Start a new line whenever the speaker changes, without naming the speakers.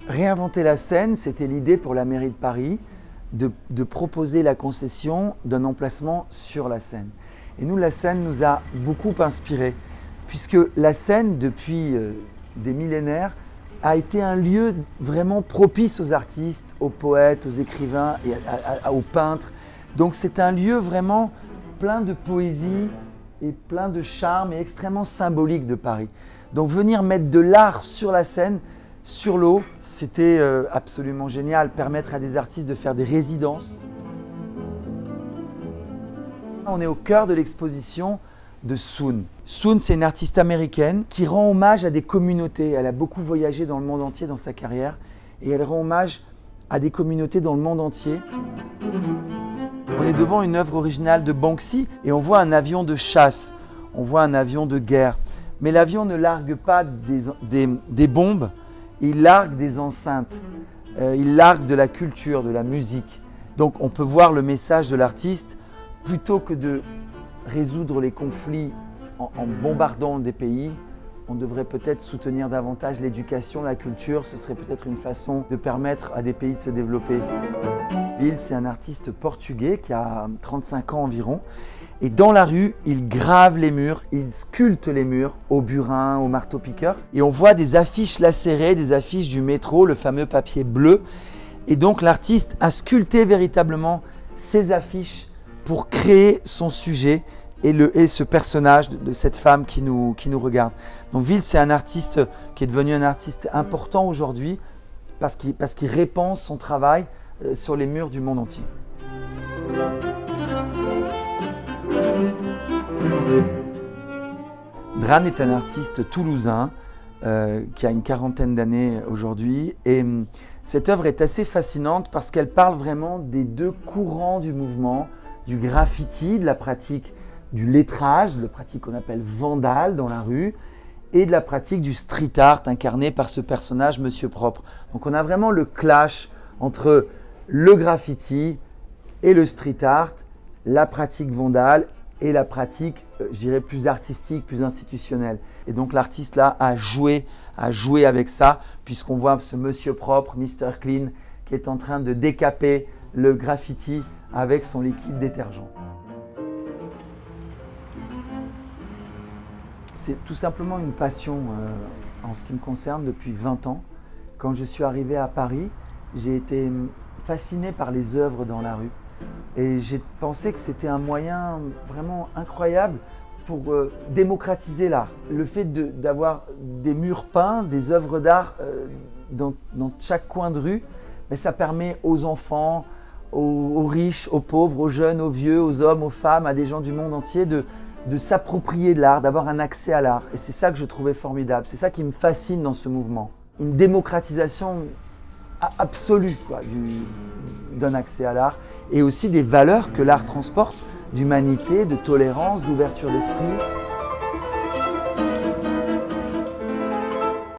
Réinventer la Seine, c'était l'idée pour la mairie de Paris de proposer la concession d'un emplacement sur la Seine. Et nous, la Seine nous a beaucoup inspirés, puisque la Seine, depuis des millénaires, a été un lieu vraiment propice aux artistes, aux poètes, aux écrivains et aux peintres. Donc c'est un lieu vraiment plein de poésie et plein de charme et extrêmement symbolique de Paris. Donc venir mettre de l'art sur la Seine, sur l'eau, c'était absolument génial. Permettre à des artistes de faire des résidences. On est au cœur de l'exposition de Soon. Soon, c'est une artiste américaine qui rend hommage à des communautés. Elle a beaucoup voyagé dans le monde entier dans sa carrière et elle rend hommage à des communautés dans le monde entier. On est devant une œuvre originale de Banksy et on voit un avion de chasse, on voit un avion de guerre. Mais l'avion ne largue pas des bombes, il largue des enceintes, il largue de la culture, de la musique. Donc on peut voir le message de l'artiste plutôt que de résoudre les conflits en bombardant des pays. On devrait peut-être soutenir davantage l'éducation, la culture. Ce serait peut-être une façon de permettre à des pays de se développer. Will, c'est un artiste portugais qui a 35 ans environ. Et dans la rue, il grave les murs, il sculpte les murs au burin, au marteau-piqueur. Et on voit des affiches lacérées, des affiches du métro, le fameux papier bleu. Et donc l'artiste a sculpté véritablement ces affiches pour créer son sujet et ce personnage de cette femme qui nous regarde. Donc Will, c'est un artiste qui est devenu un artiste important aujourd'hui parce qu'il répand son travail sur les murs du monde entier. Dran est un artiste toulousain qui a une quarantaine d'années aujourd'hui et cette œuvre est assez fascinante parce qu'elle parle vraiment des deux courants du mouvement, du graffiti, de la pratique du lettrage, de la pratique qu'on appelle vandale dans la rue et de la pratique du street art incarné par ce personnage Monsieur Propre. Donc on a vraiment le clash entre le graffiti et le street art, la pratique vandale et la pratique, je dirais, plus artistique, plus institutionnelle. Et donc l'artiste là a joué avec ça, puisqu'on voit ce Monsieur Propre, Mr. Clean, qui est en train de décaper le graffiti avec son liquide détergent. C'est tout simplement une passion en ce qui me concerne depuis 20 ans. Quand je suis arrivé à Paris, j'ai été fasciné par les œuvres dans la rue. Et j'ai pensé que c'était un moyen vraiment incroyable pour démocratiser l'art. Le fait d'avoir des murs peints, des œuvres d'art dans chaque coin de rue, mais ça permet aux enfants, aux riches, aux pauvres, aux jeunes, aux vieux, aux hommes, aux femmes, à des gens du monde entier de s'approprier de l'art, d'avoir un accès à l'art. Et c'est ça que je trouvais formidable, c'est ça qui me fascine dans ce mouvement. Une démocratisation absolue d'un accès à l'art et aussi des valeurs que l'art transporte, d'humanité, de tolérance, d'ouverture d'esprit.